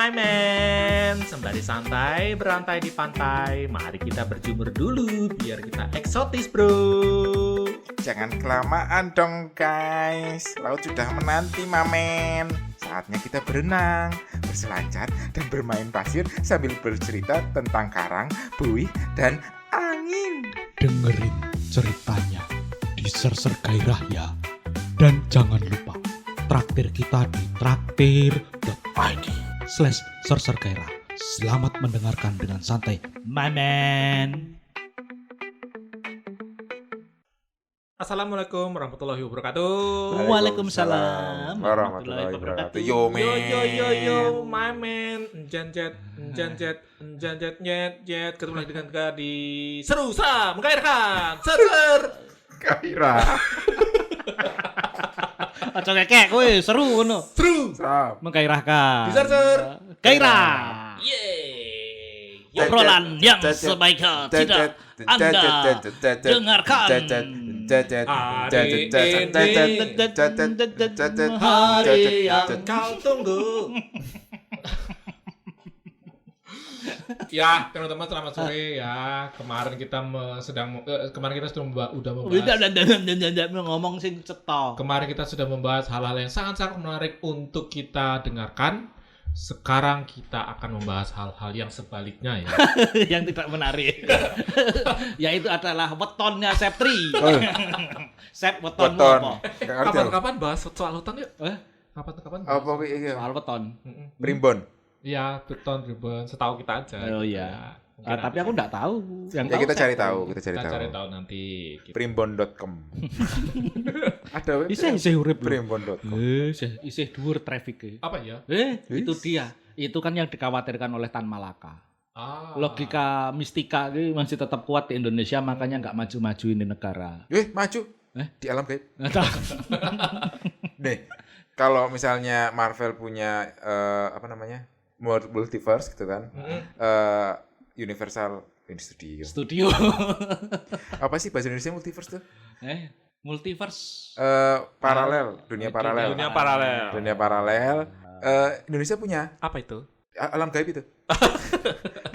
my man. Sembari santai berantai di pantai, mari kita berjemur dulu biar kita eksotis bro. Jangan kelamaan dong guys, laut sudah menanti mamen. Saatnya kita berenang, berselancar, dan bermain pasir sambil bercerita tentang karang, buih, dan angin. Dengerin ceritanya di Serser Gairah ya. Dan jangan lupa traktir kita di traktir.id/Serser Gairah. Selamat mendengarkan dengan santai, my man. Assalamualaikum warahmatullahi wabarakatuh. Waalaikumsalam warahmatullahi wabarakatuh. Yo my man. Janjet, ketemu lagi dengan kita di Seru Sa Menggairahkan Serser Gairah. Aja kekek kowe seru ngono. Seru Menggairahkan. di Serser Gairah. Yeay. Obrolan yang sebaiknya tidak Anda dengarkan. Hari yang kau tunggu. Ya, teman-teman selamat sore ya. Kemarin kita ngomong sing cetok. Kemarin kita sudah membahas hal-hal yang sangat-sangat menarik untuk kita dengarkan. Sekarang kita akan membahas hal-hal yang sebaliknya ya. Yang tidak menarik. Yaitu adalah wetonnya Septri. Sep weton apa? Kapan-kapan bahas soal hutan yuk. Kapan-kapan bahas. Apa iki? Soal weton. Primbon. Iya, beton ribbon, setahu kita aja. Oh iya. Tapi aku enggak tahu. Yang Ya kita cari tahu, kita cari cari tahu. tahu nanti. Primbon.com. Ada web Isih urip lho. primbon.com. Isih dhuwur traffic. Apa ya? Itu dia. Itu kan yang dikhawatirkan oleh Tan Malaka. Logika mistika ini masih tetap kuat di Indonesia, makanya nggak maju-maju ini negara. Maju. Di alam gaib. Nih, kalau misalnya Marvel punya multiverse gitu kan. Universal Studio. Apa sih bahasa Indonesia multiverse tuh? Multiverse. Paralel, dunia paralel. Dunia paralel. Indonesia punya Apa itu? alam gaib itu.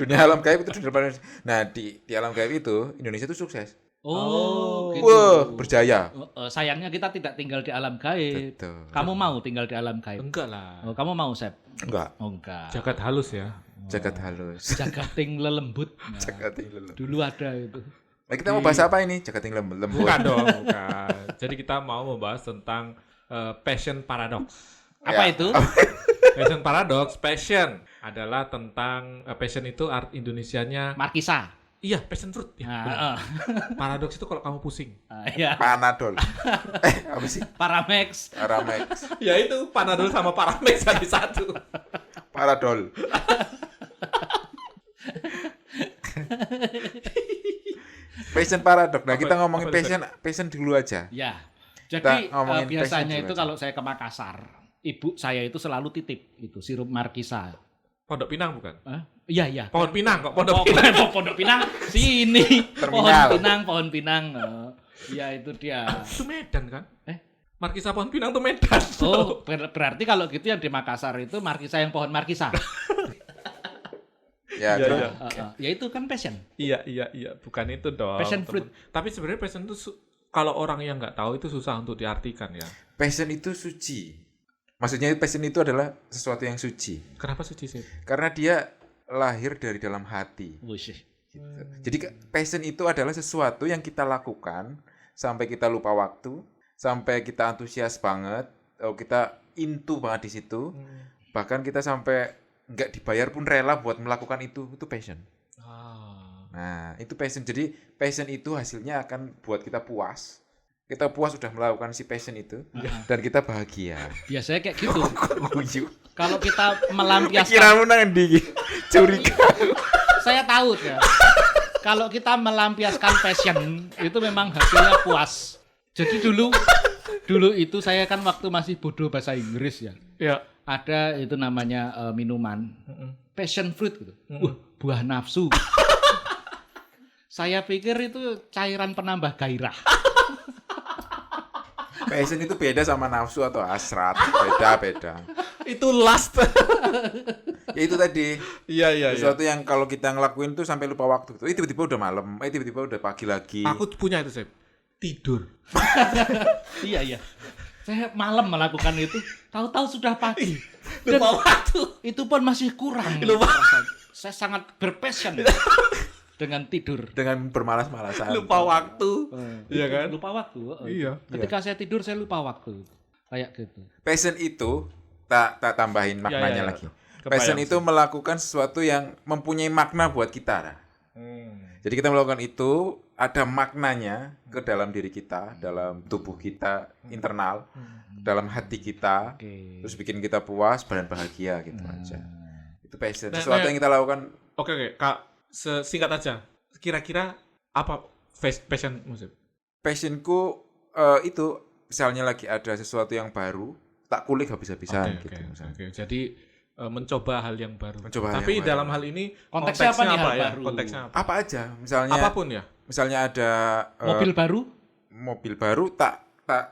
Dunia alam gaib itu dunia paralel. Nah, di alam gaib itu Indonesia tuh sukses. Gitu. Wah, berjaya. Sayangnya kita tidak tinggal di alam gaib. Betul. Kamu mau tinggal di alam gaib? Enggak lah. Oh, kamu mau, Sep? Enggak. Oh, enggak. Jagat halus ya. Jagat halus. Jagating lelembut. Nah, Jagating lelembut. dulu ada itu. Nah, kita mau bahas apa ini? Jagating lembut. Bukan dong, bukan. Jadi kita mau membahas tentang passion paradox. Apa itu? Passion paradox, passion adalah tentang passion itu art Indonesianya. Markisa. Iya, passion fruit. Ya, paradox itu kalau kamu pusing. Iya. Panadol. Apa sih? Paramex. Paramex. Ya itu Panadol sama Paramex jadi satu. Paradol. Passion paradox. Nah, kita ngomongin passion dulu aja. Ya. Jadi biasanya itu aja. kalau saya ke Makassar, ibu saya itu selalu titip itu sirup Markisa. Pondok Pinang bukan? Iya. Pohon Pinang kok, Pondok Pinang. Pondok Pinang sini. Terminal. Pohon Pinang. Iya itu dia. Itu Medan kan? Markisa Pohon Pinang itu Medan. Oh, berarti kalau gitu yang di Makassar itu Markisa yang pohon Markisa. Ya, Ya itu kan passion. Iya, bukan itu dong. Passion fruit. Tapi sebenarnya passion itu kalau orang yang nggak tahu itu susah untuk diartikan ya. passion itu suci. Maksudnya passion itu adalah sesuatu yang suci. Kenapa suci sih? Karena dia lahir dari dalam hati. Wush. Gitu. Jadi passion itu adalah sesuatu yang kita lakukan sampai kita lupa waktu, sampai kita antusias banget, kita into banget di situ. Bahkan kita sampai nggak dibayar pun rela buat melakukan itu passion. Nah, itu passion. Jadi passion itu hasilnya akan buat kita puas. Kita puas sudah melakukan si passion itu dan kita bahagia. Biasanya kayak gitu. Guyu. Kalau kita melampiaskan, Kiramu nang ndi? Curiga. saya tahu ya. Kalau kita melampiaskan passion itu memang hasilnya puas. Jadi dulu itu saya kan waktu masih bodoh bahasa Inggris ya. Iya. Ada itu namanya minuman passion fruit gitu. Buah nafsu. Saya pikir itu cairan penambah gairah. Passion itu beda sama nafsu atau hasrat. Beda. Itu lust. Ya itu tadi. Iya. Sesuatu yang kalau kita ngelakuin tuh sampai lupa waktu. Tiba-tiba udah malam, tiba-tiba udah pagi lagi. Aku punya itu, Sep. Tidur. Iya. Saya malam melakukan itu, tahu-tahu sudah pagi. Lupa waktu. Itu pun masih kurang. Lupa. Saya sangat berpassion dengan tidur. Dengan bermalas-malasan. Lupa waktu. Iya kan? Lupa waktu. Iya. Ketika saya tidur saya lupa waktu. Kayak gitu. Passion itu tak tambahin maknanya Iya. lagi. Kebayang Passion sih. itu melakukan sesuatu yang mempunyai makna buat kita. Nah. Jadi kita melakukan itu ada maknanya ke dalam diri kita, dalam tubuh kita internal, dalam hati kita, Oke. terus bikin kita puas dan bahagia gitu aja. Itu passion. Nah, Sesuatu yang kita lakukan. Oke. Kak, singkat aja. Kira-kira apa passion musik? Passionku itu misalnya lagi ada sesuatu yang baru, tak kulik habis-habisan gitu. Misalnya. Oke. Jadi mencoba hal yang baru. Mencoba hal Tapi yang dalam baru. hal ini Konteksnya apa nih, hal ya? baru? Konteksnya apa? Apa aja, misalnya Apapun ya. misalnya ada Mobil baru? baru tak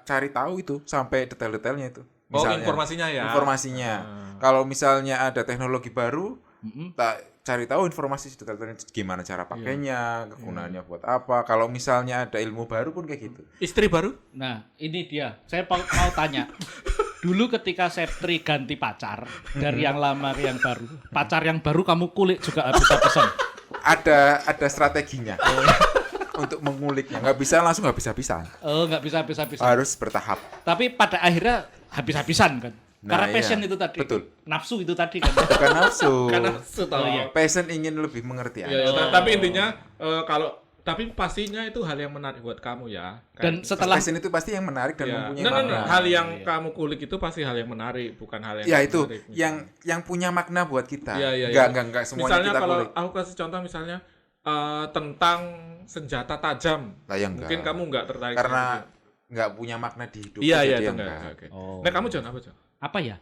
cari tahu itu sampai detail-detailnya itu. Oh, Misalnya, informasinya ya. informasinya. Kalau misalnya ada teknologi baru, tak cari tahu informasi detail-detailnya gimana cara pakainya, kegunaannya buat apa. Kalau misalnya ada ilmu baru pun kayak gitu. Istri baru? Nah, ini dia. Saya mau tanya. Dulu ketika Septri ganti pacar dari yang lama ke yang baru, pacar yang baru kamu kulik juga habis-habisan. Ada strateginya untuk menguliknya. Nggak bisa langsung habis-habisan. Oh, nggak bisa habis-habisan. Harus bertahap. Tapi pada akhirnya habis-habisan kan. Nah, Karena iya. passion itu tadi. Betul. Nafsu itu tadi kan. Bukan nafsu. Karena tahu. Oh, iya. Passion ingin lebih mengerti Ya, aja. tapi intinya tapi pastinya itu hal yang menarik buat kamu ya. Dan setelah Passion itu pasti yang menarik dan mempunyai Nah, makna. hal yang kamu kulik itu pasti hal yang menarik, bukan hal yang Ya itu menarik. yang punya makna buat kita. Iya. Enggak semuanya Misalnya kita kalau kulik. aku kasih contoh misalnya tentang senjata tajam. Lah ya enggak. Mungkin kamu enggak tertarik Karena sama itu. enggak punya makna di hidup. Iya, jadi itu enggak. enggak. Oke. Oh. Nah, kamu John apa, John? apa ya?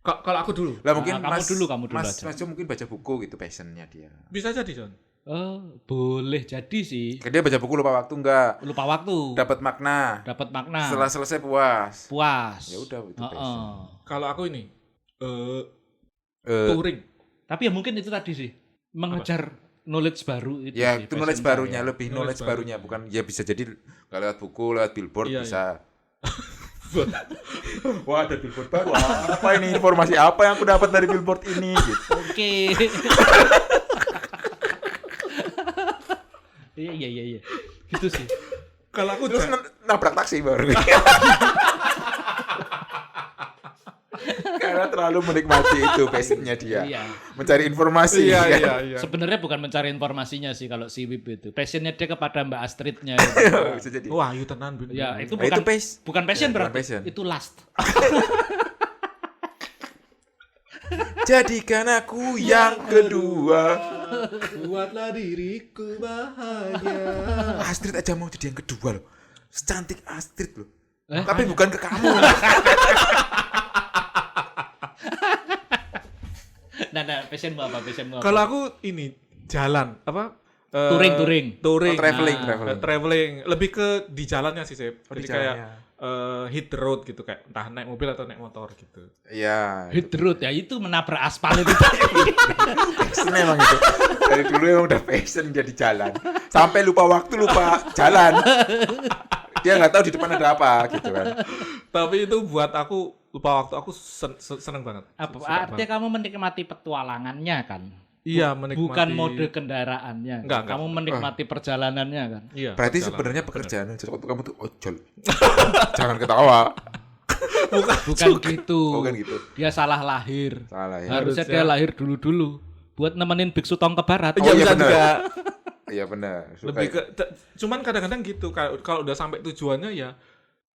Kalau aku dulu. Lah mungkin kamu Mas dulu Mas aja. Mas Jo mungkin baca buku gitu passionnya dia. Bisa jadi, John. Oh, boleh jadi sih. Dia baca buku lupa waktu enggak? Lupa waktu. Dapat makna. Dapat makna. Setelah selesai puas. Puas. Ya udah itu Heeh. passion. Kalau aku ini Eh, touring. Tapi ya mungkin itu tadi sih. Mengejar knowledge baru itu ya sih, itu knowledge passion barunya, saya. lebih knowledge barunya, bukan ya bisa jadi nggak lewat buku, lewat billboard Iya, bisa. Wah, ada billboard baru. Apa ini informasi apa yang aku dapat dari billboard ini gitu. Oke. Iya. Gitu sih. Kalau aku Terus nabrak taksi baru. Karena terlalu menikmati itu passionnya dia. Iya. Mencari informasi. Iya, kan? iya. Sebenarnya bukan mencari informasinya sih kalau si Wib itu. Passionnya dia kepada Mbak Astridnya. Itu. Bisa jadi. Wah, ayo tenan, Bin. Ya, itu Nah, bukan itu bukan passion Ya, bukan berarti. passion. Itu lust. Jadikan aku yang kedua. Buatlah diriku bahagia. Astrid aja mau jadi yang kedua loh. Secantik Astrid loh. Eh, Tapi bukan ke kamu. Nah, passionmu apa? Passionmu apa? Kalau aku ini jalan apa? Touring. Touring. Traveling. Traveling. Lebih ke di jalannya sih, Sep. Oh, di Jadi kayak jalannya. hit the road gitu, kayak entah naik mobil atau naik motor gitu. Iya. Hit the road ya, itu menabrak aspal itu. Passion emang itu. Dari dulu emang udah passion dia di jalan. Sampai lupa waktu, lupa jalan. Dia nggak tahu di depan ada apa gitu kan. Tapi itu buat aku lupa waktu, aku seneng banget. Apa Suka artinya banget. kamu menikmati petualangannya kan? Iya, menikmati. Bukan mode kendaraannya. Enggak. Kamu menikmati perjalanannya kan? Iya. Berarti berjalan. sebenarnya pekerjaan sesuatu kamu tuh ojol. Jangan ketawa. Bukan gitu. Bukan gitu. Dia salah lahir. Salah ya. Harusnya Harusnya. dia lahir dulu-dulu buat nemenin biksu tong ke barat. Oh, iya bisa benar. juga. Iya benar. Suka Lebih itu. ke cuman kadang-kadang gitu kalau udah sampai tujuannya ya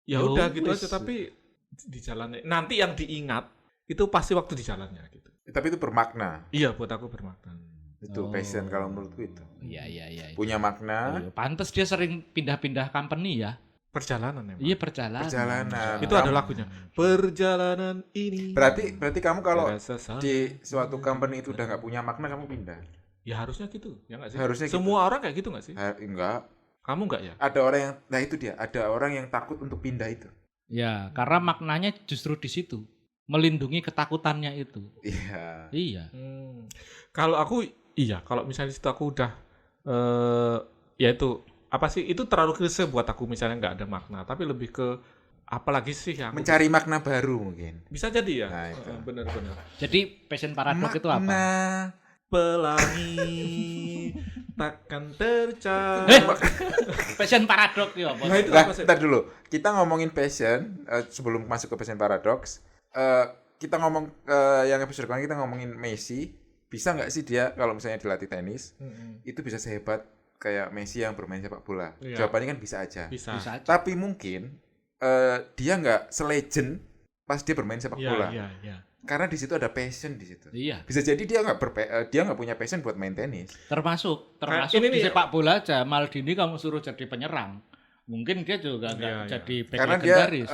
Ya udah gitu wis. aja, tapi di jalannya nanti yang diingat itu pasti waktu di jalannya gitu. Tapi itu bermakna. Iya, buat aku bermakna. Itu Oh. passion kalau menurutku itu. Iya. Punya makna. Iya, pantes dia sering pindah-pindah company ya. Perjalanan emang. Iya perjalanan. Perjalanan. Itu ada lagunya. Perjalanan ini. Berarti kamu kalau terasa sangat- di suatu company itu udah nggak punya makna, kamu pindah. ya harusnya gitu, ya nggak sih? Harusnya gitu. Semua orang kayak gitu nggak sih? Enggak. Kamu nggak ya? Ada orang yang, nah itu dia. Ada orang yang takut untuk pindah itu. Ya, karena maknanya justru di situ. melindungi ketakutannya itu. Iya. Iya. Kalau aku kalau misalnya di situ aku udah ya itu apa sih itu terlalu klise buat aku misalnya nggak ada makna, tapi lebih ke apalagi sih yang aku Mencari makna baru mungkin. bisa jadi ya. Nah, itu. Benar-benar. Jadi passion paradox itu apa? Makna. Pelangi takkan tercapai. Passion paradox ya apa? Nah, itu Nah, apa sih? ntar dulu. Kita ngomongin passion sebelum masuk ke passion paradox. Kita ngomong yang episode kemarin kita ngomongin Messi. Bisa nggak sih dia kalau misalnya dilatih tenis itu bisa sehebat kayak Messi yang bermain sepak bola? Iya. Jawabannya kan bisa aja. Bisa. Bisa aja. Tapi mungkin dia nggak selegend pas dia bermain sepak bola. Iya. Karena di situ ada passion di situ. Iya. Bisa jadi dia nggak punya passion buat main tenis. Termasuk ini di nih- sepak bola aja Maldini kamu suruh jadi penyerang. Mungkin dia juga nggak Iya. jadi back Karena dia legendaris.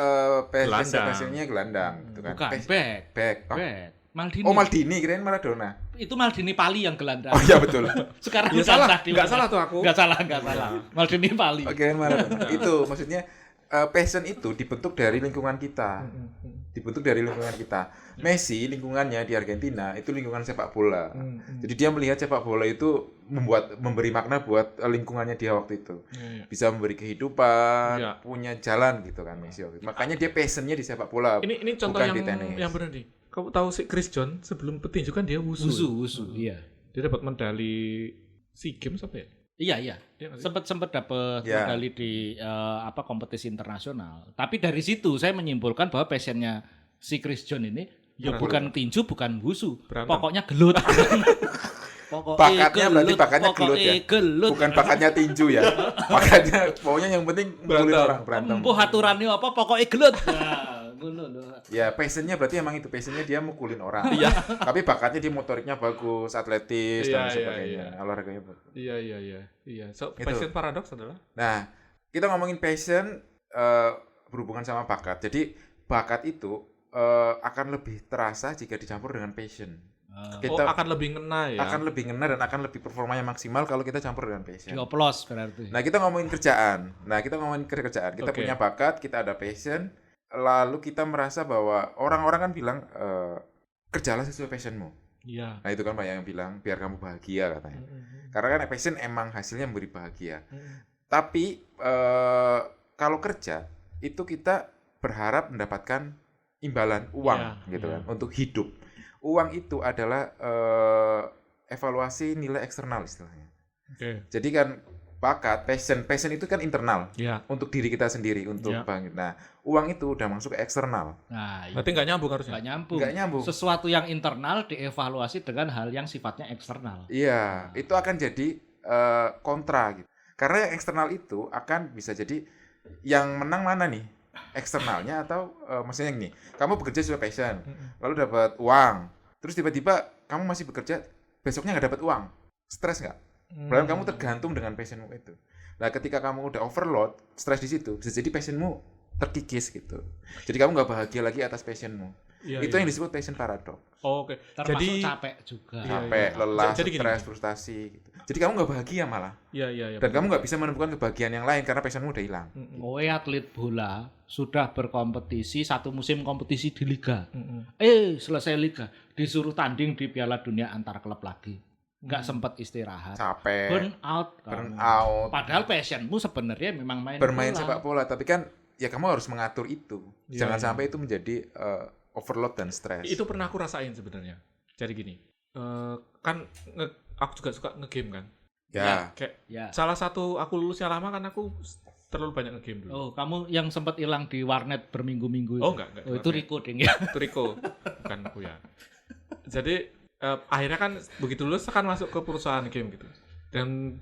Gelandang. passionnya gelandang gitu kan. Bukan back. Back. Oh, Back. Maldini. oh, Maldini kirain Maradona. Itu Maldini Pali yang gelandang. Oh iya betul. Sekarang Ya udah salah, entah di nggak mana. salah tuh aku. Nggak salah. Maldini Pali. Oh, kirain Maradona. Itu maksudnya passion itu dibentuk dari lingkungan kita. Messi lingkungannya di Argentina itu lingkungan sepak bola. Jadi dia melihat sepak bola itu memberi makna buat lingkungannya dia waktu itu. Iya. Bisa memberi kehidupan, Iya. punya jalan gitu kan Messi waktu itu. Makanya dia passionnya di sepak bola. Ini contoh bukan di tenis. yang benar nih. Kamu tahu si Chris John sebelum petinju kan dia wusu. Wusu. Iya. Dia dapat medali SEA Games apa ya? Iya. Iya nggak sih? Sempat dapat Ya. medali di kompetisi internasional. Tapi dari situ saya menyimpulkan bahwa passionnya si Chris John ini ya Berantem. bukan tinju, bukan wusu. Berantem. Pokoknya gelut. Bakatnya berarti bakatnya gelut ya? Gelut. Bukan bakatnya tinju ya. Bakatnya pokoknya yang penting mukulin Berantem. orang berantem. Empuh aturannya apa pokoknya gelut. Nah, ngono lho. Ya passionnya berarti emang itu passionnya dia mukulin orang. Iya. Tapi bakatnya dia motoriknya bagus, atletis Iya, dan iya, sebagainya. iya. Olahraganya bagus. Iya. So, Gitu. passion paradox adalah Nah, kita ngomongin passion berhubungan sama bakat. Jadi bakat itu akan lebih terasa jika dicampur dengan passion. Kita akan lebih ngena ya. akan lebih ngena dan akan lebih performanya maksimal kalau kita campur dengan passion. Dioplos berarti. Nah, kita ngomongin kerjaan. Kita Oke. punya bakat, kita ada passion, lalu kita merasa bahwa orang-orang kan bilang kerjalah sesuai passionmu. Iya. Nah, itu kan banyak yang bilang biar kamu bahagia katanya. Karena kan passion emang hasilnya memberi bahagia. Tapi kalau kerja itu kita berharap mendapatkan imbalan uang Iya, gitu iya. kan untuk hidup. Uang itu adalah evaluasi nilai eksternal istilahnya. Oke. Jadi kan bakat, passion itu kan internal Iya. untuk diri kita sendiri untuk Iya. bangkit. Nah, uang itu udah masuk ke eksternal. Nah, Berarti nggak nyambung harusnya. nggak nyambung. Nggak nyambung. Sesuatu yang internal dievaluasi dengan hal yang sifatnya eksternal. Iya, itu akan jadi kontra gitu. Karena yang eksternal itu akan bisa jadi yang menang mana nih? Eksternalnya atau maksudnya gini, kamu bekerja sesuai passion, lalu dapat uang, terus tiba-tiba kamu masih bekerja, besoknya nggak dapat uang, stres nggak? Padahal kamu tergantung dengan passionmu itu. Nah, ketika kamu udah overload, stres di situ, bisa jadi passionmu terkikis gitu. Jadi kamu nggak bahagia lagi atas passionmu. Iya, Itu iya. yang disebut passion paradox. Oh, oke. Termasuk Jadi capek juga. Iya, Capek, lelah, Jadi gini. stres, frustasi. Gitu. Jadi kamu nggak bahagia malah. iya. Dan kamu nggak bisa menemukan kebahagiaan yang lain karena passionmu udah hilang. Kowe atlet bola sudah berkompetisi satu musim kompetisi di liga. Mm-mm. Selesai liga disuruh tanding di Piala Dunia antar klub lagi. Nggak sempat istirahat. Capek, Burn out. burn kamu. out, Padahal passionmu sebenarnya memang main bermain bola. sepak bola. Tapi kan ya kamu harus mengatur itu. Iya, Jangan iya. sampai itu menjadi overload dan stres. Itu pernah aku rasain sebenarnya. Jadi gini, kan aku juga suka ngegame kan. Ya, Kayak Ya. salah satu aku lulusnya lama kan aku terlalu banyak ngegame dulu. Oh, kamu yang sempat hilang di warnet berminggu-minggu itu. Oh, enggak. Oh, itu Rico ding ya. Itu Rico, bukan aku ya. Jadi akhirnya kan begitu lulus kan masuk ke perusahaan game gitu. Dan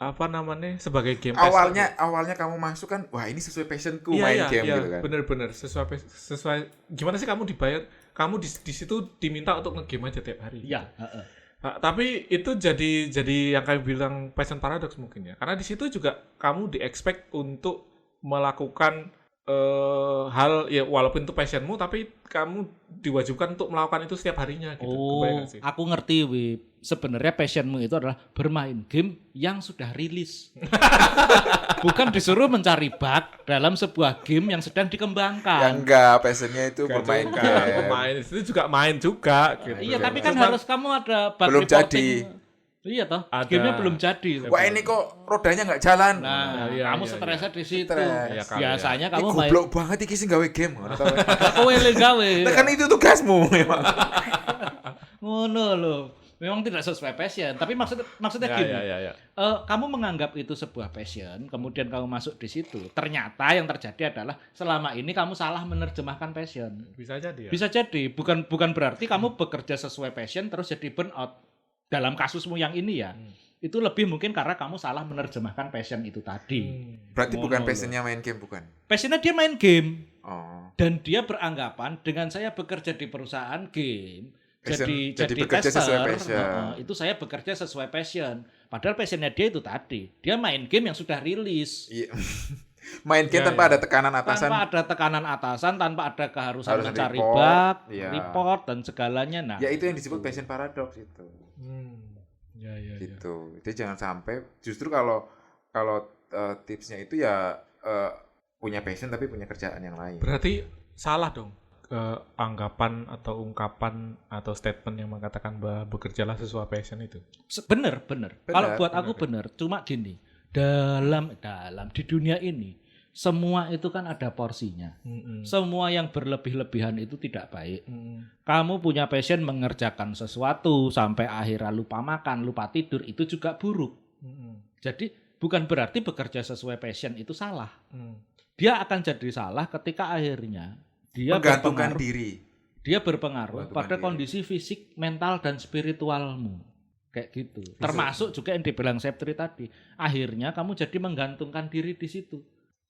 apa namanya sebagai game tester. awalnya kamu masuk kan, wah ini sesuai passionku Iya, main iya, game iya, gitu kan. bener-bener sesuai. Gimana sih kamu dibayar? Kamu di situ diminta untuk ngegame aja tiap hari. Iya, heeh. Nah, tapi itu jadi yang kayak bilang passion paradox mungkin ya. Karena di situ juga kamu di-expect untuk melakukan hal ya walaupun itu passionmu tapi kamu diwajibkan untuk melakukan itu setiap harinya gitu. Kebayang Oh, nggak sih? aku ngerti, Wib. Sebenarnya passionmu itu adalah bermain game yang sudah rilis. Bukan disuruh mencari bug dalam sebuah game yang sedang Ya dikembangkan. enggak, passionnya itu Nggak bermain juga, game. pemain itu juga main juga gitu. Iya, tapi kan Cuman harus kamu ada bug Belum reporting. jadi. Iya toh, Ada. gamenya belum jadi. Wah ini kok rodanya nggak jalan. Nah, Iya, kamu iya, stresnya di situ. Stres. Iya, kali Biasanya Ini kamu main goblok banget iki sing gawe game. Ngono tau. kowe le gawe. Nah, kan itu tugasmu memang. Ngono loh. Memang tidak sesuai passion, tapi maksudnya Ya, gini. ya. Kamu menganggap itu sebuah passion, kemudian kamu masuk di situ. Ternyata yang terjadi adalah selama ini kamu salah menerjemahkan passion. Bisa jadi ya. Bisa jadi, bukan berarti kamu bekerja sesuai passion terus jadi burnout. Dalam kasusmu yang ini ya, itu lebih mungkin karena kamu salah menerjemahkan passion itu tadi. Berarti Ngono bukan loh. passionnya main game bukan? Passionnya dia main game. Oh. Dan dia beranggapan dengan saya bekerja di perusahaan game, Passion, jadi bekerja tester, sesuai passion. itu saya bekerja sesuai passion. Padahal passionnya dia itu tadi, dia main game yang sudah rilis. Iya. Main game Ya, tanpa ya. ada tekanan atasan. Tanpa ada tekanan atasan, tanpa ada keharusan Harus mencari report, bug, iya. report dan segalanya. Nah, Ya itu yang disebut passion paradox itu. Ya. Gitu. Jadi jangan sampai justru kalau tipsnya itu ya punya passion tapi punya kerjaan yang lain. Berarti salah dong anggapan atau ungkapan atau statement yang mengatakan bahwa bekerjalah sesuai passion itu. bener. Kalau buat bener. aku bener. Cuma gini, dalam di dunia ini semua itu kan ada porsinya. Semua yang berlebih-lebihan itu tidak baik. Kamu punya passion mengerjakan sesuatu sampai akhirnya lupa makan, lupa tidur, itu juga buruk. Jadi bukan berarti bekerja sesuai passion itu salah. Dia akan jadi salah ketika akhirnya dia Menggantungkan berpengaruh, diri. dia berpengaruh Menggantungkan pada diri. kondisi fisik, mental dan spiritualmu. Kayak gitu. Termasuk juga yang dibilang Septri tadi. Akhirnya kamu jadi menggantungkan diri di situ.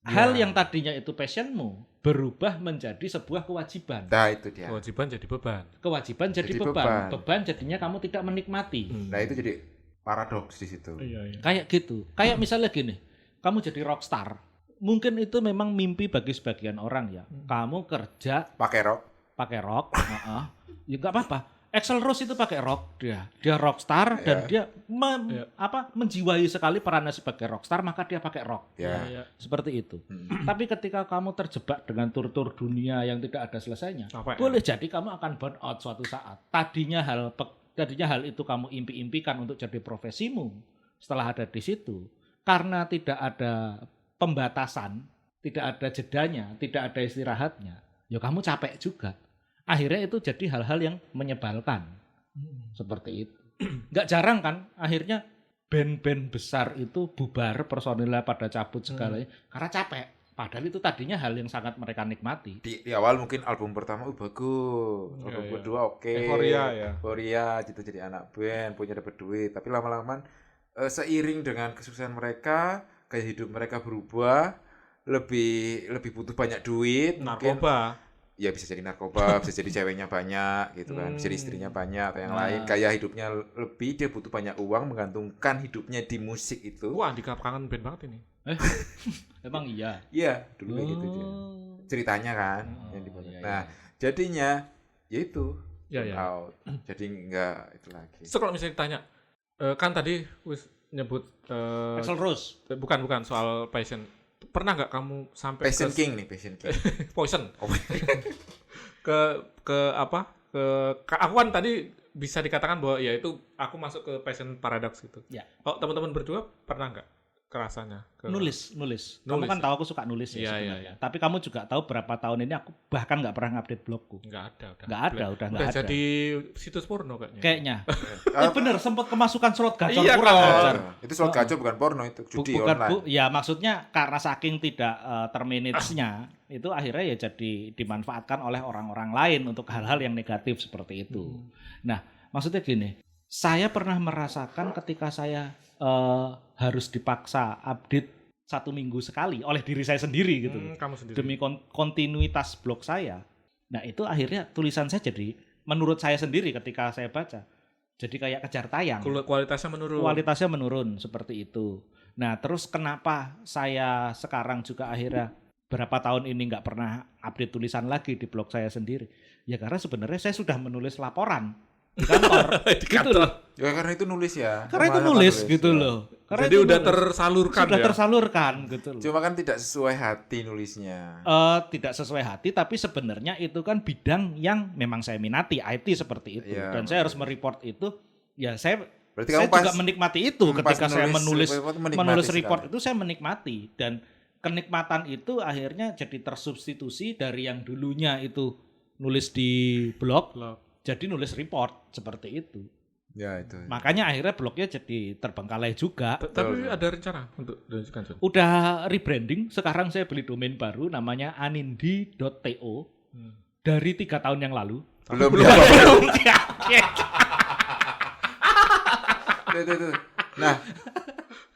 Hal yang tadinya itu passionmu berubah menjadi sebuah kewajiban. Nah itu dia. Kewajiban jadi beban. Kewajiban jadi Jadi beban. beban. Beban jadinya kamu tidak menikmati. Nah itu jadi paradoks di situ. Iya. Kayak gitu. Kayak misalnya gini, kamu jadi rockstar. Mungkin itu memang mimpi bagi sebagian orang ya. Kamu kerja Pakai rok. pakai rock, ya nggak apa-apa. Axl Rose itu pakai rock dia rockstar dan dia menjiwai sekali perannya sebagai rockstar, maka dia pakai rock. Ya. Seperti itu. Tapi ketika kamu terjebak dengan tur-tur dunia yang tidak ada selesainya, Apa ya? boleh jadi kamu akan burn out suatu saat. Tadinya hal itu kamu impi-impikan untuk jadi profesimu. Setelah ada di situ, karena tidak ada pembatasan, tidak ada jedanya, tidak ada istirahatnya, ya kamu capek juga. Akhirnya itu jadi hal-hal yang menyebalkan. Seperti itu. Nggak jarang kan akhirnya band-band besar itu bubar, personilnya pada cabut segalanya karena capek. Padahal itu tadinya hal yang sangat mereka nikmati. Di awal mungkin album pertama bagus, album Iya. kedua oke. Euforia ya. Euforia gitu jadi anak band, punya dapat duit. Tapi lama-lama seiring dengan kesuksesan mereka, gaya hidup mereka berubah, lebih butuh banyak duit, mungkin Narkoba. ya bisa jadi narkoba, bisa jadi ceweknya banyak gitu kan, bisa jadi istrinya banyak atau yang lain. Gaya hidupnya lebih, dia butuh banyak uang, menggantungkan hidupnya di musik itu. Wah, Andika kangen band banget ini. Emang iya. Iya, dulu kayak gitu dia. Ceritanya kan yang dibuat. Nah, jadinya ya itu Ya. out. Jadi enggak itu lagi. So, kalau misalnya ditanya, kan tadi wis nyebut Axl Rose. bukan soal passion. Pernah nggak kamu sampai Passion King nih, Passion King. Poison? Oh. ke apa? Aku kan tadi bisa dikatakan bahwa ya itu aku masuk ke passion paradox gitu. Ya. Oh, teman-teman berdua pernah nggak kerasanya? Nulis. Kamu kan tahu aku suka nulis ya Iya, sebenarnya. iya. Tapi kamu juga tahu berapa tahun ini aku bahkan nggak pernah ngupdate blogku. Nggak ada. Udah nggak ada. Jadi situs porno kayaknya. Kayaknya. Bener sempat kemasukan slot gacor Iya, kurang kan? ajar. Itu slot gacor bukan porno, itu judi online. Ya maksudnya karena saking tidak termanage-nya itu akhirnya ya jadi dimanfaatkan oleh orang-orang lain untuk hal-hal yang negatif seperti itu. Nah, maksudnya gini, saya pernah merasakan ketika saya harus dipaksa update 1 minggu sekali oleh diri saya sendiri gitu. Kamu sendiri. Demi kontinuitas blog saya. Nah, itu akhirnya tulisan saya jadi menurut saya sendiri ketika saya baca jadi kayak kejar tayang. Kualitasnya menurun. Kualitasnya menurun seperti itu. Nah, terus kenapa saya sekarang juga akhirnya berapa tahun ini nggak pernah update tulisan lagi di blog saya sendiri? Ya karena sebenarnya saya sudah menulis laporan di kantor. Di Gitu kantor. loh. Ya karena itu nulis ya. Karena itu Sama-sama nulis gitu ya. loh. Karena Jadi itu udah nulis. tersalurkan Sudah ya. tersalurkan gitu loh. Cuma kan tidak sesuai hati nulisnya. Tidak sesuai hati, tapi sebenarnya itu kan bidang yang memang saya minati, IT seperti itu. Iya, Dan saya harus mereport itu. Ya saya Berarti saya kamu pas juga menikmati itu pas ketika saya menulis menikmati report sekali. itu saya menikmati, dan kenikmatan itu akhirnya jadi tersubstitusi dari yang dulunya itu nulis di blog jadi nulis report seperti itu. Ya itu. Makanya akhirnya blognya jadi terbengkalai juga. Tapi ada rencana untuk dilanjutkan, John? Udah rebranding, sekarang saya beli domain baru namanya anindi.to dari 3 tahun yang lalu. Belum. Itu. Nah,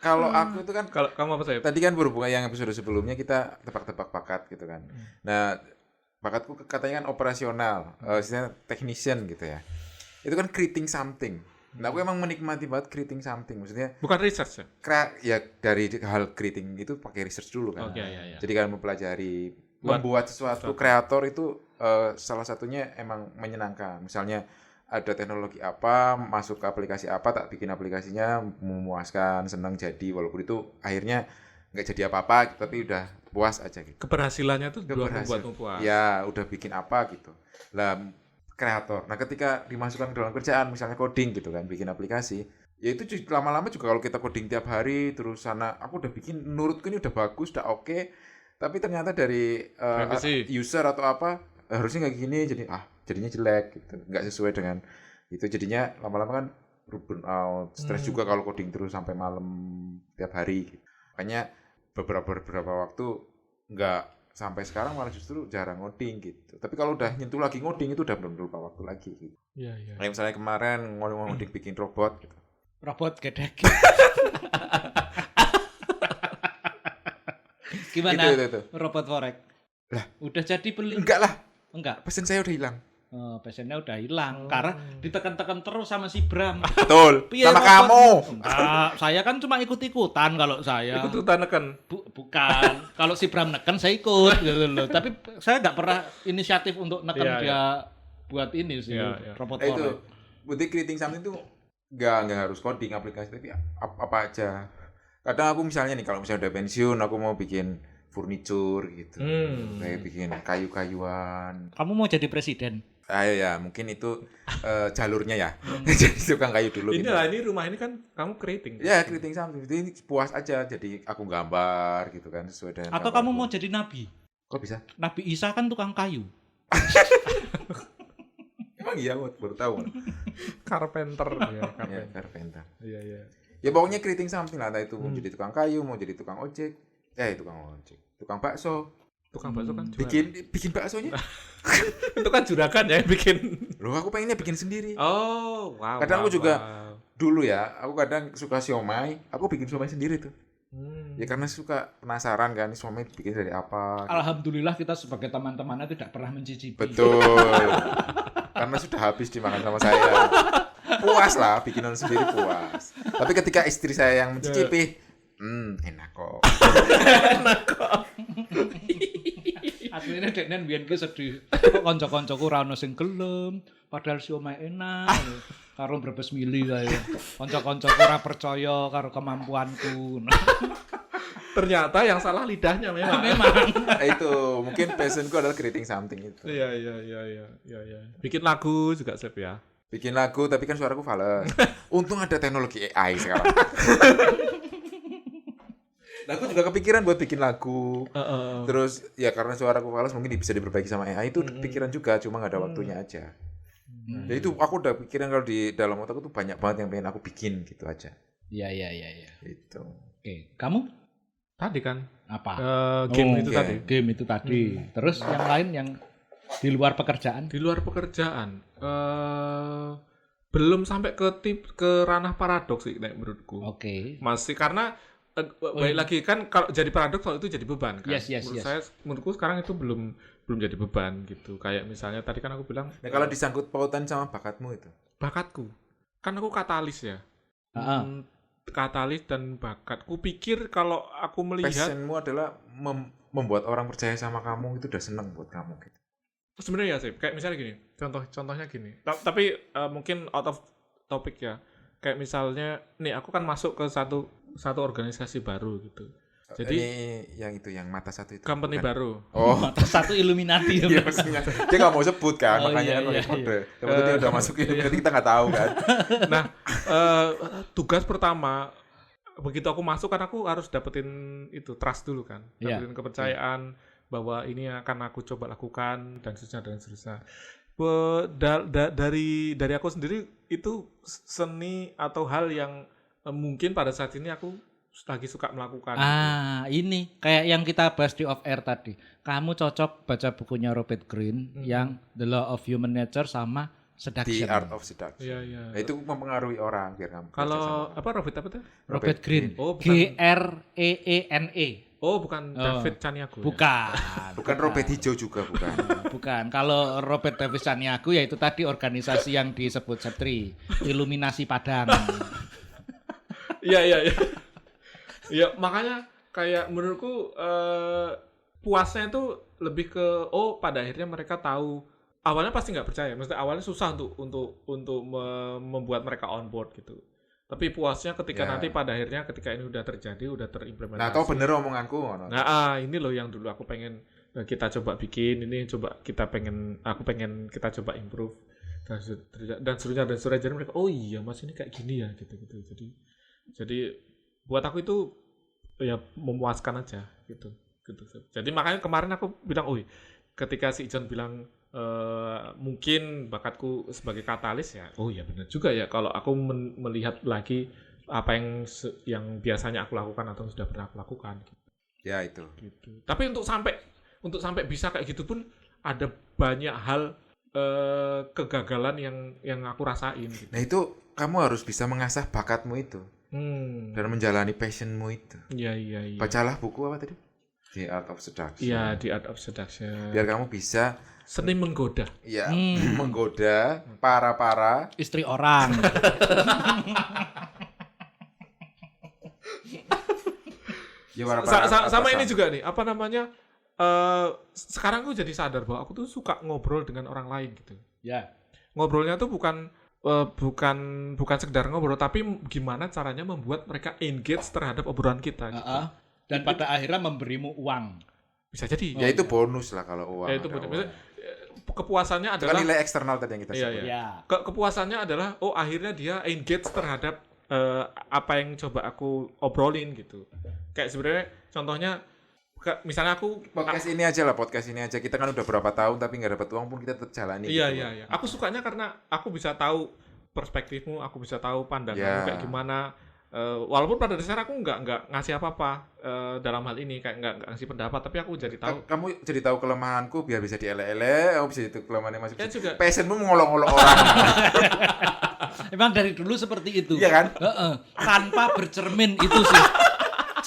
kalau aku itu kan Kalau kamu apa saya? tadi kan berhubungan yang episode sebelumnya kita tebak-tebak bakat gitu kan. Nah, bakatku katanya kan operasional, istilahnya technician gitu ya. Itu kan creating something. Nah, aku emang menikmati banget creating something. Maksudnya Bukan research ya? ya dari hal creating itu pakai research dulu kan. Oke, ya. Jadi kan mempelajari Buat membuat sesuatu kreator itu salah satunya emang menyenangkan. Misalnya ada teknologi apa, masuk ke aplikasi apa, tak bikin aplikasinya memuaskan, senang jadi, walaupun itu akhirnya nggak jadi apa-apa, tapi udah puas aja gitu. Keberhasilannya tuh Keberhasil. membuatmu puas. Ya, udah bikin apa gitu. Lah, kreator. Nah, ketika dimasukkan ke dalam kerjaan, misalnya coding gitu kan, bikin aplikasi, ya itu lama-lama juga kalau kita coding tiap hari, terus sana, aku udah bikin, menurutku ini udah bagus, udah oke, tapi ternyata dari user atau apa, harusnya nggak gini, jadinya jelek gitu, nggak sesuai dengan itu, jadinya lama-lama kan burn out, stres juga kalau coding terus sampai malam tiap hari gitu. Makanya beberapa waktu nggak, sampai sekarang malah justru jarang ngoding gitu. Tapi kalau udah nyentuh lagi ngoding itu udah benar-benar lupa waktu lagi gitu. Iya. Kayak misalnya kemarin ngoding bikin robot gitu. Robot gedek. Gimana? Itu. Robot forek. Lah, udah jadi beli? Enggak lah. Enggak. Pesen saya udah hilang. Pesennya udah hilang karena ditekan-tekan terus sama si Bram. Betul. Piye Sama robot? kamu. Enggak, saya kan cuma ikut-ikutan kalau saya. Ikut-ikutan neken. Bukan. Kalau si Bram neken saya ikut gitu loh. Tapi saya nggak pernah inisiatif untuk neken Iya, dia buat ini sih robot Itu forek. berarti creating something itu nggak harus coding aplikasi, tapi apa aja. Kadang aku misalnya nih, kalau misalnya udah pensiun, aku mau bikin furniture gitu. Kayak bikin kayu-kayuan. Kamu mau jadi presiden? Ayo ya, mungkin itu jalurnya ya. Jadi tukang kayu dulu. Ini gitu. lah, ini rumah ini kan kamu creating. Ya, creating something. Jadi puas aja. Jadi aku gambar gitu kan, sesuai dengan Atau gambarku. kamu mau jadi nabi? Kok bisa? Nabi Isa kan tukang kayu. Emang iya, aku baru tahu. Carpenter. Ya, carpenter. Iya. Ya pokoknya creating something lah. Entah itu mau jadi tukang kayu, mau jadi tukang ojek. Tukang ojek. Tukang bakso. Tukang bakso kan juara. Bikin baksonya. Itu kan juragan ya yang bikin. Loh, aku pengennya bikin sendiri. Oh, wow. Kadang aku juga wow. dulu ya, aku kadang suka siomay, aku bikin siomay sendiri tuh. Ya karena suka penasaran kan, siomay bikin dari apa. Alhamdulillah kita sebagai teman-temannya tidak pernah mencicipi. Betul. Karena sudah habis dimakan sama saya. Puas lah, bikinan sendiri puas. Tapi ketika istri saya yang mencicipi, enak kok. Aslinya deknen biyen ki sedih. Kok kanca-kancaku ora ono sing gelem, padahal siomay enak. Karo brebes mili kae. Kanca-kancaku ora percaya karo kemampuanku. Ternyata yang salah lidahnya memang. Itu mungkin passionku adalah creating something itu. Iya. Bikin lagu juga Sep ya. Bikin lagu tapi kan suaraku fals. Untung ada teknologi AI sekarang. Nah, aku juga kepikiran buat bikin lagu. Terus ya karena suaraku fals mungkin bisa diperbaiki sama AI, itu kepikiran juga, cuma nggak ada waktunya aja. Ya itu aku udah pikiran kalau di dalam otakku tuh banyak banget yang pengen aku bikin gitu aja. Iya. Itu. Oke, kamu Tadi kan. apa? Game itu game. tadi. Game itu tadi. Terus yang lain yang di luar pekerjaan? Di luar pekerjaan. Belum sampai ke ranah paradoks sih menurutku. Oke. Masih karena balik lagi kan, kalau jadi paradoks kalau itu jadi beban kan. Yes. Menurutku sekarang itu belum jadi beban gitu. Kayak misalnya tadi kan aku bilang Nah, kalau disangkut pautan sama bakatmu itu. bakatku. Kan aku katalis ya. Katalis dan bakat. Kupikir kalau aku melihat Passionmu adalah membuat orang percaya sama kamu, itu udah seneng buat kamu gitu. sebenarnya ya sih, kayak misalnya gini. Contohnya gini. Tapi mungkin out of topic ya. Kayak misalnya nih, aku kan masuk ke satu satu organisasi baru gitu. Jadi ini yang mata satu itu. company bukan? baru. Oh, Satu Illuminati. iya maksudnya. Dia nggak mau sebut kan, Oh, makanya iya, kan iya, kode. Tapi dia udah masuk Illuminati, kita nggak tahu kan. Nah, tugas pertama begitu aku masuk kan aku harus dapetin itu trust dulu kan, Iya. dapetin kepercayaan bahwa ini akan aku coba lakukan dan seterusnya. Dari aku sendiri itu seni atau hal yang mungkin pada saat ini aku lagi suka melakukan. Ini kayak yang kita bahas di off air tadi. Kamu cocok baca bukunya Robert Greene yang The Law of Human Nature sama The Seduction. Art of Seduction. Iya, iya. Nah, itu mempengaruhi orang biar kamu. Kalau apa Robert apa tuh? Robert Greene. Oh, bukan. Greene. Oh, bukan David Chaniago. Bukan. Bukan Robert Hijau juga bukan. Bukan. Kalau Robert Davis Chaniago ya itu tadi organisasi yang disebut SEPTRI, Iluminasi Padang. Iya. Ya makanya kayak menurutku puasnya itu lebih ke pada akhirnya mereka tahu, awalnya pasti nggak percaya, maksudnya awalnya susah untuk membuat mereka on board gitu. Tapi puasnya ketika nanti pada akhirnya ketika ini udah terjadi, udah terimplementasi. Nah, kau bener omonganku ngono. Nah, ini loh yang dulu aku pengen kita coba bikin, ini coba aku pengen kita coba improve dan seterusnya. Jadi mereka, oh iya mas ini kayak gini ya gitu. Jadi buat aku itu ya memuaskan aja gitu. Jadi makanya kemarin aku bilang, ketika si John bilang mungkin bakatku sebagai katalis ya, oh ya benar juga ya kalau aku melihat lagi apa yang biasanya aku lakukan atau sudah pernah aku lakukan. Ya itu. Gitu. Tapi untuk sampai bisa kayak gitu pun ada banyak hal kegagalan yang aku rasain. Gitu. Nah itu kamu harus bisa mengasah bakatmu itu. Dan menjalani passionmu itu. Iya. Bacalah buku apa tadi? The Art of Seduction. Iya, The Art of Seduction. Biar kamu bisa seni menggoda. Iya, menggoda para Istri orang. ya, sama ini juga nih, apa namanya? Sekarang aku jadi sadar bahwa aku tuh suka ngobrol dengan orang lain gitu. Ya. Ngobrolnya tuh bukan sekedar ngobrol, tapi gimana caranya membuat mereka engage terhadap obrolan kita. Gitu. Dan pada akhirnya memberimu uang. Bisa jadi. Ya itu bonus lah kalau uang. Ya itu bonus. Kepuasannya itu adalah kan nilai eksternal tadi yang kita sebut. Iya. Kepuasannya adalah akhirnya dia engage terhadap apa yang coba aku obrolin gitu. Kayak sebenarnya contohnya misalnya aku podcast ini aja kita kan udah berapa tahun tapi nggak dapat uang pun kita tetap jalani. Iya. Aku sukanya karena aku bisa tahu perspektifmu, aku bisa tahu pandanganmu kayak gimana. Walaupun pada dasarnya aku nggak ngasih apa-apa dalam hal ini, kayak nggak ngasih pendapat, tapi aku jadi tahu. Kamu jadi tahu kelemahanku biar bisa dielek-elek, kamu bisa itu kelemahannya masih. Ya juga. Passionmu mengolok-olok orang. Emang dari dulu seperti itu. Iya kan? Tanpa bercermin itu sih.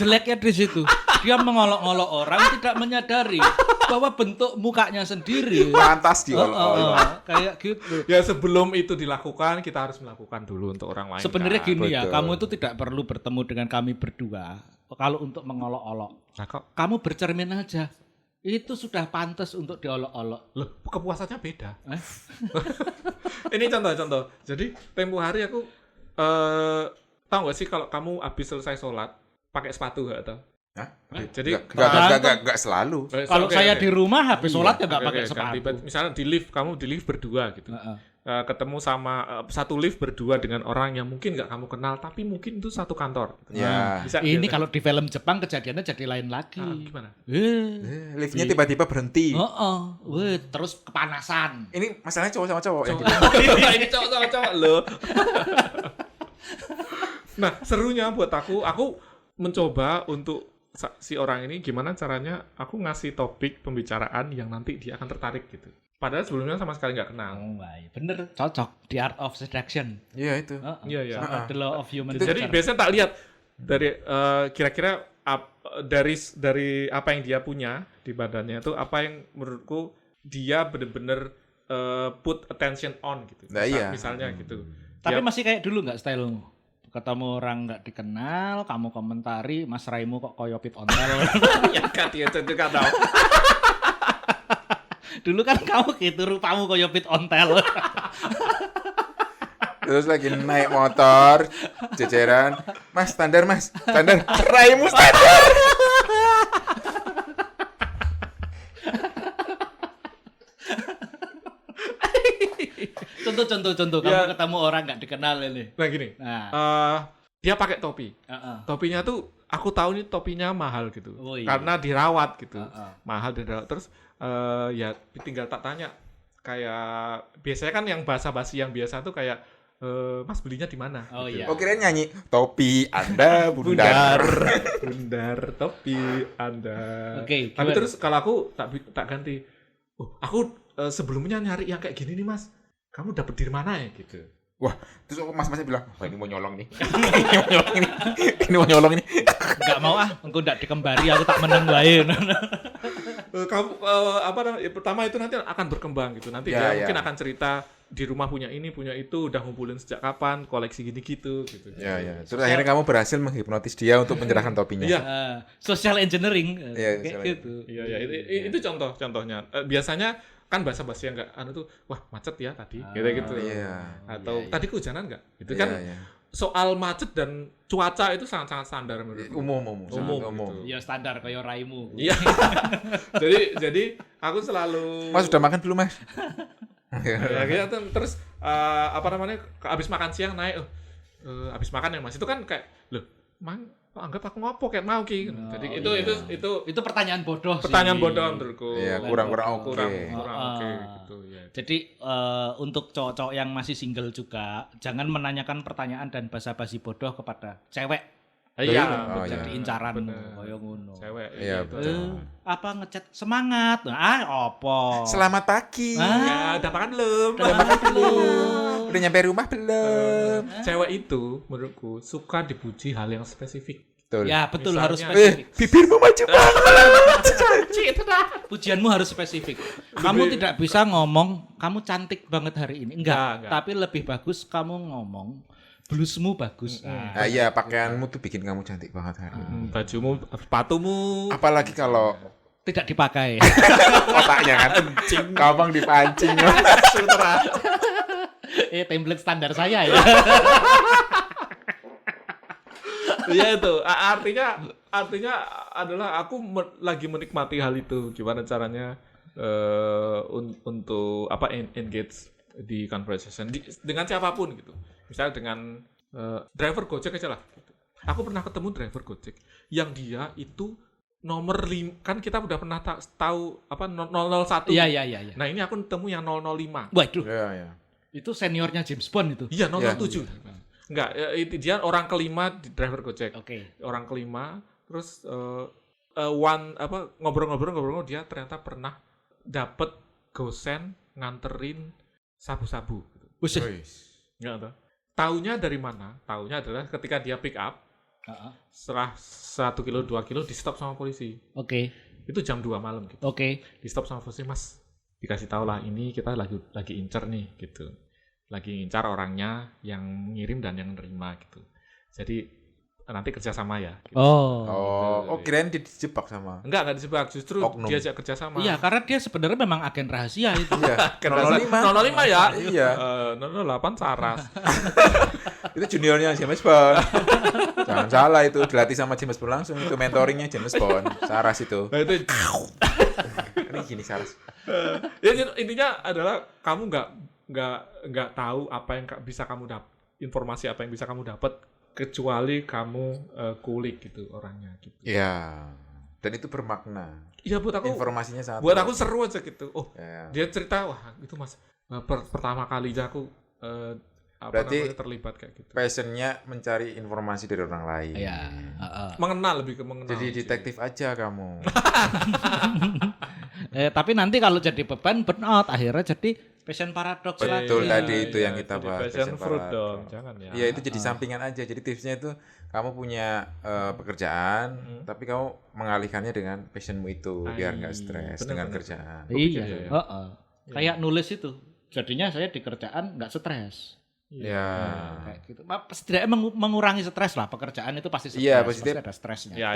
Jeleknya di situ. Dia mengolok-olok orang tidak menyadari bahwa bentuk mukanya sendiri pantas diolok-olok. Kayak gitu. Ya sebelum itu dilakukan kita harus melakukan dulu untuk orang lain. Sebenarnya gini ya, betul. kamu itu tidak perlu bertemu dengan kami berdua kalau untuk mengolok-olok. Nah, kamu bercermin aja. Itu sudah pantas untuk diolok-olok. Loh, kepuasannya beda. Ini contoh. Jadi tempo hari aku tahu nggak sih kalau kamu habis selesai sholat pakai sepatu nggak atau? Jadi enggak selalu. Kalau saya di rumah habis sholat ya nggak pakai sepatu. Misalnya kamu di lift berdua gitu. Ketemu sama satu lift berdua dengan orang yang mungkin nggak kamu kenal tapi mungkin itu satu kantor. Ya. Ini kalau di film Jepang kejadiannya jadi lain lagi. Gimana? Liftnya tiba-tiba berhenti. Terus kepanasan. Ini masalahnya cowok sama cowok. Yang gitu. Ini cowok sama cowok loh. Nah serunya buat aku mencoba untuk si orang ini gimana caranya aku ngasih topik pembicaraan yang nanti dia akan tertarik gitu. Padahal sebelumnya sama sekali nggak kenal. Bener, cocok. The Art of Seduction. Iya itu. Iya. The Law of Human Jadi biasanya tak lihat dari kira-kira dari apa yang dia punya di badannya itu apa yang menurutku dia benar-benar put attention on gitu. Nah, misalnya gitu. Tapi masih kayak dulu nggak stylemu? Ketemu orang nggak dikenal, kamu komentari, Mas Raimu kok koyopit ontel. Ya kan dia juga tahu. Dulu kan kamu gitu rupamu koyopit ontel. Terus lagi naik motor, jejeran, mas, standar, raimu standar. Contoh Ya. kamu ketemu orang nggak dikenal ini. Nah gini, dia pakai topi. Topinya tuh aku tahu nih topinya mahal gitu. Oh, iya. Karena dirawat gitu. Mahal dirawat. Terus ya tinggal tak tanya. Kayak biasanya kan yang basa-basi yang biasa tuh kayak Mas belinya di mana? Oh Gitu. iya. Oh kirain nyanyi topi Anda bundar. Bundar topi Anda. Oke, Tapi gimana? terus kalau aku tak ganti. Oh, aku sebelumnya nyari yang kayak gini nih Mas. Kamu dapet di mana ya gitu. Wah, terus mas-masnya bilang, wah ini mau nyolong nih. Ini mau nyolong nih. Nggak mau engko ndak dikembari aku tak meneng wae. Kamu apa namanya? Pertama itu nanti akan berkembang gitu. Nanti Ya, dia ya. mungkin akan cerita di rumah punya ini, punya itu, udah ngumpulin sejak kapan, koleksi gini gitu. Ya. Terus akhirnya kamu berhasil menghipnotis dia untuk menyerahkan topinya. Iya. Social engineering. Iya, Kayak social gitu. Iya, itu contohnya. Biasanya kan bahasa-bahasa yang enggak tuh, wah macet ya tadi, gitu. Iya. Atau Iya. tadi kehujanan enggak? Itu Iya, kan iya. soal macet dan cuaca itu sangat-sangat standar menurutku. Umum. Gitu. Ya standar kayak raimu. Iya. jadi aku selalu Mas sudah makan belum, Mas? ya, gitu. Terus apa namanya? Habis makan siang naik, habis makan ya Mas. Itu kan kayak, loh, Mang, kok anggap aku ngopo kayak mau ki. Jadi Itu pertanyaan bodoh sih. pertanyaan bodoh menurutku. Iya, kurang oke. Kurang oke gitu ya. Jadi untuk cowok-cowok yang masih single juga jangan menanyakan pertanyaan dan basa-basi bodoh kepada cewek. Iya, Oh, bener. Jadi incaranmu Bener. kaya ngono. Cewek. Iya, itu. betul. Apa ngechat semangat? Apa? Selamat pagi. Ya, udah makan belum? Udah makan belum? Udah nyampe rumah belum? Cewek itu menurutku suka dipuji hal yang spesifik. Betul. Ya, betul Misalnya- harus spesifik. Bibirmu maju banget. Pujianmu harus spesifik. Kamu tidak bisa ngomong kamu cantik banget hari ini. Enggak. Enggak. Tapi lebih bagus kamu ngomong blusmu bagus. Nah, iya, pakaianmu tuh bikin kamu cantik banget hari ini. Bajumu, sepatumu. Apalagi kalau Tidak dipakai. otaknya kan kencing, gampang dipancing. Template standar saya ya. Iya itu. Artinya adalah aku lagi menikmati hal itu. Gimana caranya untuk engage di conversation dengan siapapun gitu. Misalnya dengan driver Gojek aja lah. Gitu. Aku pernah ketemu driver Gojek yang dia itu nomor 5, kan kita udah pernah tahu apa 001. Iya. Nah, ini aku ketemu yang 005. Waduh, Iya. itu seniornya James Bond itu. Iya, 007. Enggak, itu dia orang kelima di driver Gojek. Oke. Orang kelima, terus ngobrol-ngobrol dia ternyata pernah dapet gosen nganterin sabu-sabu. Buset. Enggak tahu. Taunya dari mana? Taunya adalah ketika dia pick up, setelah 1 kilo 2 kilo di stop sama polisi. Oke. Itu jam 2 malam gitu. Oke. Di stop sama polisi, Mas. Dikasih tahu lah, ini kita lagi incer nih gitu. Lagi incar orangnya yang ngirim dan yang nerima gitu. Jadi nanti kerja sama ya. Gitu. Oh, kirain dijebak sama. Enggak disebut, justru Oknum. diajak kerja sama. Iya, karena dia sebenarnya memang agen rahasia itu. Iya. 005 ya. Iya. 008 Saras. Itu juniornya James Bond. Jangan salah, itu dilatih sama James Bond langsung. Itu mentoringnya James Bond. Saras itu. Nah itu Ini gini Saras. ya, intinya adalah kamu nggak tahu apa yang bisa kamu dapat, informasi apa yang bisa kamu dapat kecuali kamu kulik gitu orangnya gitu. Iya. Dan itu bermakna. Iya buat aku Informasinya sangat. buat aku seru aja gitu. Oh, Ya. dia cerita wah itu Mas pertama kalinya aku Berarti terlibat kayak gitu. Passionnya mencari informasi dari orang lain. Iya. Mengenal lebih ke mengenal. Jadi sih. detektif aja kamu. Tapi nanti kalau jadi beban burnout akhirnya jadi passion paradox lagi. Betul, Iya, tadi itu iya, yang kita jadi bahas, passion passion fruit paradox. dong, jangan ya. Iya, itu jadi sampingan aja. Jadi tipsnya itu kamu punya pekerjaan, tapi kamu mengalihkannya dengan passionmu itu biar nggak stres bener, dengan bener. kerjaan. Iya. Iya. Heeh. Kayak nulis itu. Jadinya saya di kerjaan nggak stres. Ya. Kayak gitu. Setidaknya mengurangi stres lah. Pekerjaan itu pasti stres. Iya, pasti ada stresnya. Ya,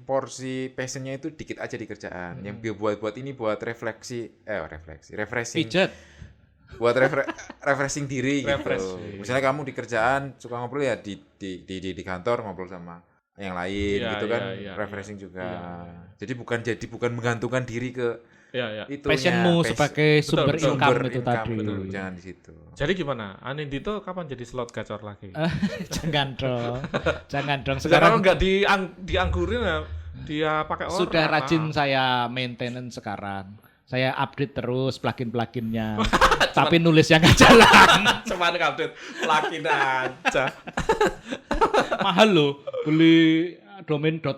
porsi passionnya itu dikit aja di kerjaan. Yang buat ini buat refreshing. Pijet. buat refreshing diri gitu. Refreshing. Misalnya kamu di kerjaan suka ngobrol ya di kantor ngobrol sama yang lain Iya, gitu kan, iya, refreshing juga. Iya. Jadi bukan menggantungkan diri ke Iya. itunya. Passionmu sebagai sumber betul, income sumber itu tadi. betul, jangan di situ. Jadi gimana? Anindito kapan jadi slot gacor lagi? Jangan dong. Jangan dong. Sekarang Sekarang nggak dianggurin ya, dia pakai orang. sudah apa? rajin saya maintenance sekarang. Saya update terus plugin-pluginnya. Tapi nulisnya nggak jalan. Cuman update plugin aja. Mahal loh beli domain .to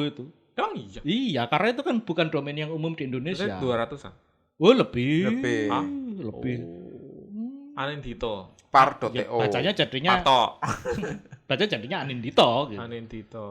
itu. Emang iya. Iya, karena itu kan bukan domain yang umum di Indonesia. Saya 200-an. Oh, lebih. Lebih. Hah? Lebih. Anindito. Par.to. Ya, bacanya jadinya Pato. Anindito gitu. Anindito.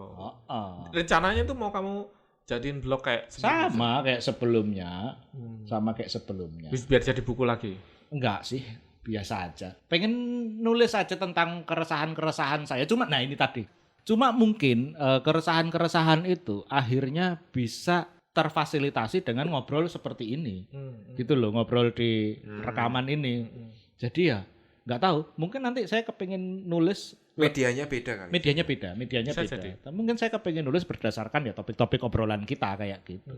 Oh. Rencananya tuh mau kamu jadiin blog kayak Sama kayak sebelumnya. Hmm. Sama kayak sebelumnya. Biar jadi buku lagi. Enggak sih, biasa aja. Pengen nulis aja tentang keresahan-keresahan saya. Nah ini tadi. Cuma mungkin keresahan-keresahan itu akhirnya bisa terfasilitasi dengan ngobrol seperti ini. Gitu loh, ngobrol di rekaman ini. Jadi ya nggak tahu, mungkin nanti saya kepingin nulis Medianya beda kali. medianya Bisa beda. jadi. Mungkin saya kepingin nulis berdasarkan ya topik-topik obrolan kita kayak gitu.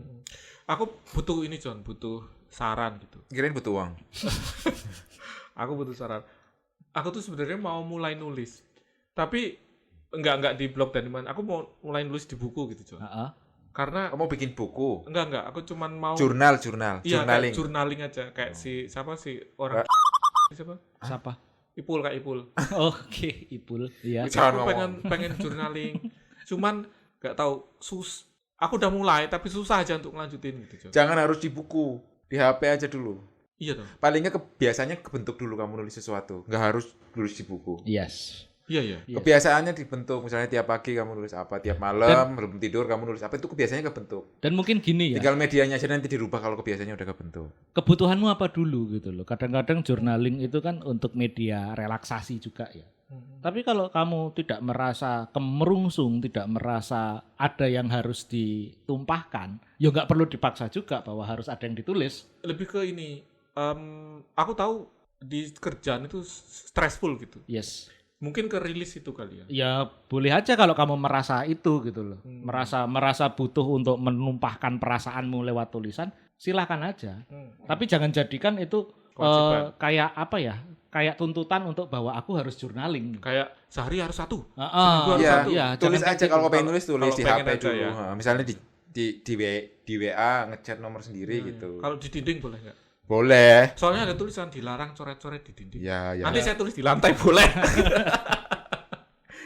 Aku butuh ini John, butuh saran gitu. Kirain butuh uang. Aku butuh saran. Aku tuh sebenarnya mau mulai nulis. Tapi enggak di blog dan di mana. Aku mau mulai nulis di buku gitu, John. Heeh. Karena Kamu bikin buku. enggak, aku cuman mau Jurnal, iya, journaling. kayak journaling aja kayak siapa sih orang siapa? Siapa? Ipul kayak Ipul. Oke, Ipul. Iya. Jangan Aku ngomong. pengen journaling. Cuman enggak tahu aku udah mulai tapi susah aja untuk ngelanjutin gitu, John. Jangan harus di buku, di HP aja dulu. Iya toh. Palingnya biasanya kebentuk dulu kamu nulis sesuatu, nggak harus nulis di buku. Yes. Iya. Yes. Kebiasaannya dibentuk, misalnya tiap pagi kamu nulis apa, tiap malam belum tidur kamu nulis apa, itu kebiasaannya kebentuk. Dan mungkin gini ya. Tinggal medianya aja nanti dirubah kalau kebiasaannya udah kebentuk. Kebutuhanmu apa dulu gitu loh. Kadang-kadang journaling itu kan untuk media relaksasi juga ya. Tapi kalau kamu tidak merasa kemerungsung, tidak merasa ada yang harus ditumpahkan, ya nggak perlu dipaksa juga bahwa harus ada yang ditulis. Lebih ke ini, aku tahu di kerjaan itu stressful gitu. Yes. Mungkin ke rilis itu kali ya. Ya boleh aja kalau kamu merasa itu gitu loh. Merasa butuh untuk menumpahkan perasaanmu lewat tulisan, silakan aja. Tapi jangan jadikan itu Kewajiban. kayak apa ya? Kayak tuntutan untuk bahwa aku harus journaling. Kayak sehari harus satu. Heeh. harus Iya, satu. Iya, tulis jangan aja kayak kalau gitu. pengen nulis tulis Kalau di pengen HP aja dulu. ya. Misalnya di WA ngechat nomor sendiri gitu. Kalau di dinding boleh nggak? Boleh. Soalnya ada tulisan dilarang coret-coret di dinding. Ya. Nanti saya tulis di lantai boleh.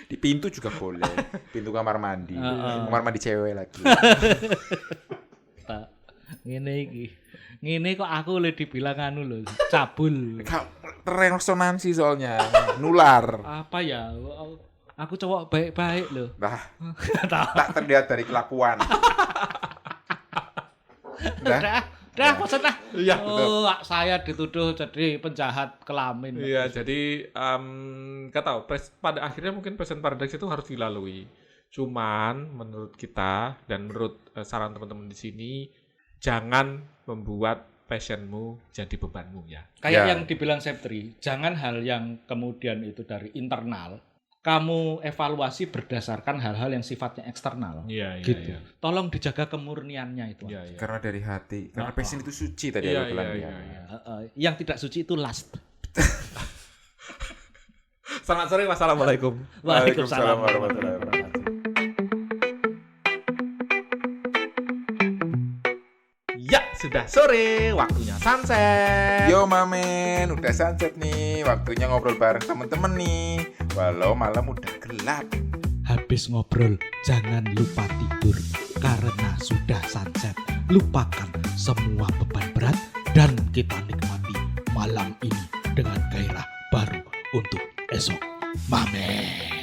Di pintu juga boleh. Pintu kamar mandi. Kamar mandi cewek lagi. Ngene kok aku oleh dibilang anu lho, cabul. Resonansi soalnya. Nular. Apa ya? Aku cowok baik-baik loh. Nah, tak terlihat dari kelakuan. Dah, bosan lah. Iya, Oh, saya dituduh jadi penjahat kelamin. Iya, jadi nggak tahu. Pada akhirnya mungkin Passion Paradox itu harus dilalui. Cuman menurut kita dan menurut saran teman-teman di sini, jangan membuat passionmu jadi bebanmu ya. Kayak Ya. yang dibilang Septri, jangan hal yang kemudian itu dari internal, kamu evaluasi berdasarkan hal-hal yang sifatnya eksternal. Iya, Gitu. Tolong dijaga kemurniannya itu. Iya. Karena dari hati. Karena passion itu suci tadi Iya, aku bilang iya, ya. iya. Yang tidak suci itu lust. Selamat sore, wassalamualaikum. Waalaikumsalam warahmatullahi wabarakatuh. Ya, sudah sore, waktunya sunset. Yo mamen, udah sunset nih. Waktunya ngobrol bareng temen-temen nih. Walau malam udah gelap. Habis ngobrol, jangan lupa tidur. Karena sudah sunset, lupakan semua beban berat dan kita nikmati malam ini dengan gairah baru untuk esok. Mamen.